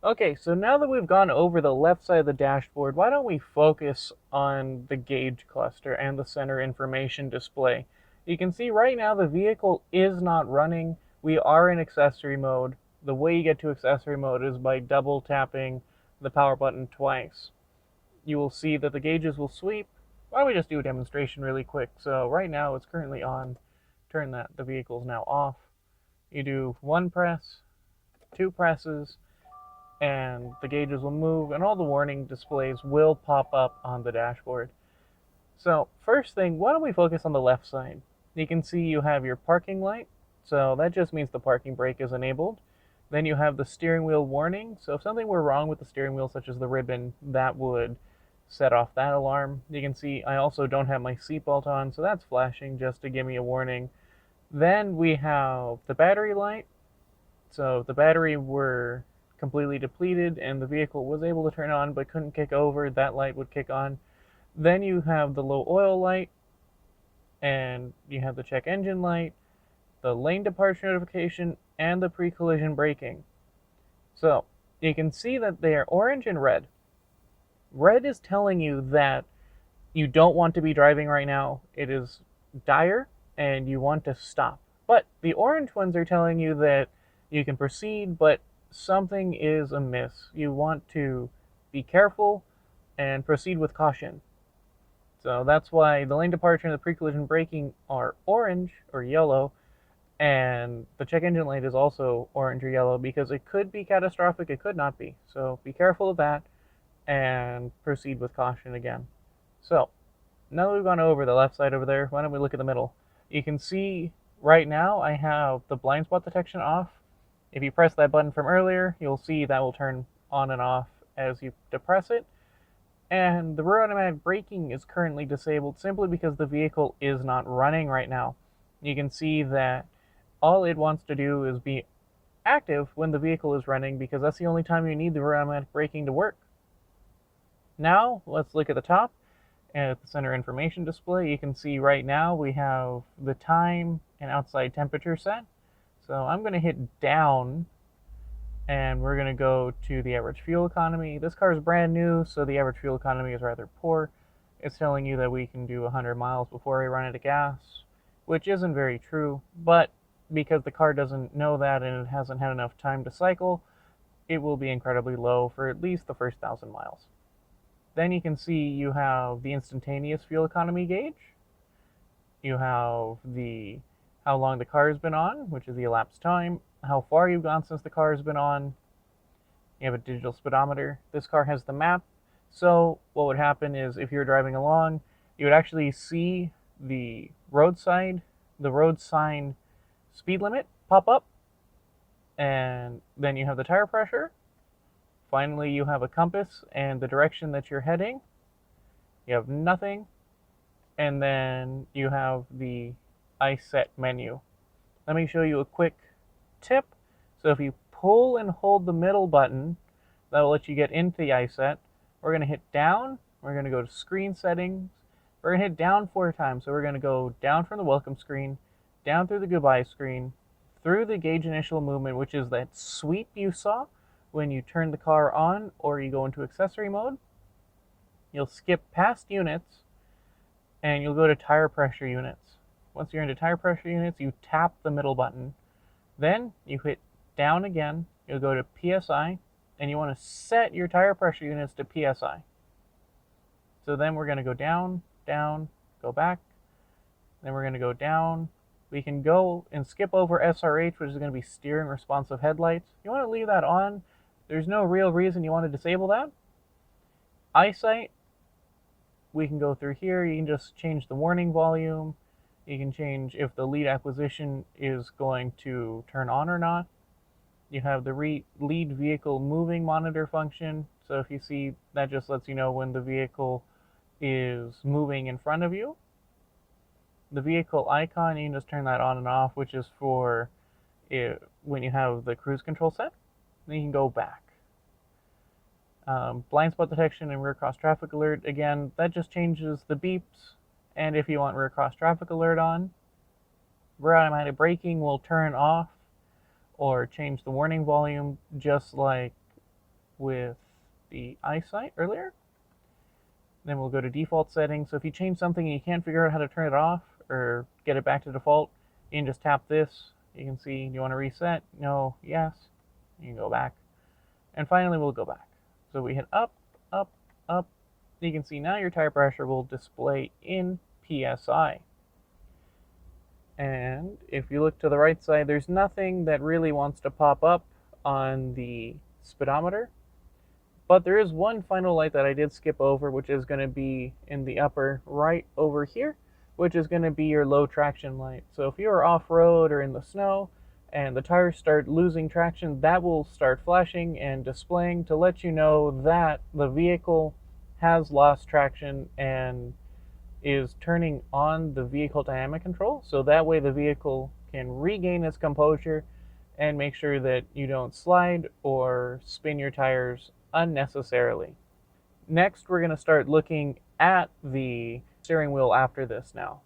Okay, so now that we've gone over the left side of the dashboard, why don't we focus on the gauge cluster and the center information display? You can see right now the vehicle is not running. We are in accessory mode. The way you get to accessory mode is by double tapping the power button twice. You will see that the gauges will sweep. Why don't we just do a demonstration really quick? So right now it's currently on. Turn that, the vehicle is now off. You do one press, two presses, and the gauges will move and all the warning displays will pop up on the dashboard. So first thing, why don't we focus on the left side? You can see you have your parking light, so that just means the parking brake is enabled. Then you have the steering wheel warning, so if something were wrong with the steering wheel, such as the ribbon, that would set off that alarm. You can see I also don't have my seatbelt on, so that's flashing just to give me a warning. Then we have the battery light, so if the battery were completely depleted and the vehicle was able to turn on but couldn't kick over, that light would kick on. Then you have the low oil light, and you have the check engine light, the lane departure notification, and the pre-collision braking. So you can see that they are orange and red. Red is telling you that you don't want to be driving right now. It is dire and you want to stop. But the orange ones are telling you that you can proceed, but something is amiss. You want to be careful and proceed with caution. So that's why the lane departure and the pre-collision braking are orange or yellow, and the check engine light is also orange or yellow because it could be catastrophic, it could not be. So be careful of that and proceed with caution again. So now that we've gone over the left side over there, why don't we look at the middle? You can see right now I have the blind spot detection off. If you press that button from earlier, you'll see that will turn on and off as you depress it. And the rear automatic braking is currently disabled simply because the vehicle is not running right now. You can see that all it wants to do is be active when the vehicle is running because that's the only time you need the rear automatic braking to work. Now, let's look at the top and at the center information display. You can see right now we have the time and outside temperature set. So I'm going to hit down and we're going to go to the average fuel economy. This car is brand new, so the average fuel economy is rather poor. It's telling you that we can do 100 miles before we run out of gas, which isn't very true, but because the car doesn't know that and it hasn't had enough time to cycle, it will be incredibly low for at least the first 1,000 miles. Then you can see you have the instantaneous fuel economy gauge. You have the how long the car has been on, which is the elapsed time, how far you've gone since the car has been on. You have a digital speedometer. This car has the map. So what would happen is if you're driving along, you would actually see the road sign speed limit pop up. And then you have the tire pressure. Finally, you have a compass and the direction that you're heading. You have nothing. And then you have the iSet menu. Let me show you a quick tip. So if you pull and hold the middle button, that will let you get into the iSet. We're going to hit down. We're going to go to screen settings. We're going to hit down 4 times. So we're going to go down from the welcome screen, down through the goodbye screen, through the gauge initial movement, which is that sweep you saw when you turn the car on or you go into accessory mode. You'll skip past units and you'll go to tire pressure units. Once you're into tire pressure units, you tap the middle button. Then you hit down again. You'll go to PSI, and you want to set your tire pressure units to PSI. So then we're going to go down, down, go back. Then we're going to go down. We can go and skip over SRH, which is going to be steering responsive headlights. You want to leave that on. There's no real reason you want to disable that. Eyesight, we can go through here. You can just change the warning volume. You can change if the lead acquisition is going to turn on or not. You have the lead vehicle moving monitor function. So if you see, that just lets you know when the vehicle is moving in front of you. The vehicle icon, you can just turn that on and off, which is for when you have the cruise control set. Then you can go back. Blind spot detection and rear cross traffic alert. Again, that just changes the beeps. And if you want rear cross traffic alert on, rear automatic braking will turn off or change the warning volume just like with the eyesight earlier. Then we'll go to default settings. So if you change something and you can't figure out how to turn it off or get it back to default, you can just tap this. You can see, do you want to reset? No, yes. You can go back. And finally, we'll go back. So we hit up, up, up. You can see now your tire pressure will display in PSI. And if you look to the right side, there's nothing that really wants to pop up on the speedometer. But there is one final light that I did skip over, which is going to be in the upper right over here, which is going to be your low traction light. So if you're off-road or in the snow and the tires start losing traction, that will start flashing and displaying to let you know that the vehicle has lost traction and is turning on the vehicle dynamic control. So that way the vehicle can regain its composure and make sure that you don't slide or spin your tires unnecessarily. Next, we're going to start looking at the steering wheel after this now.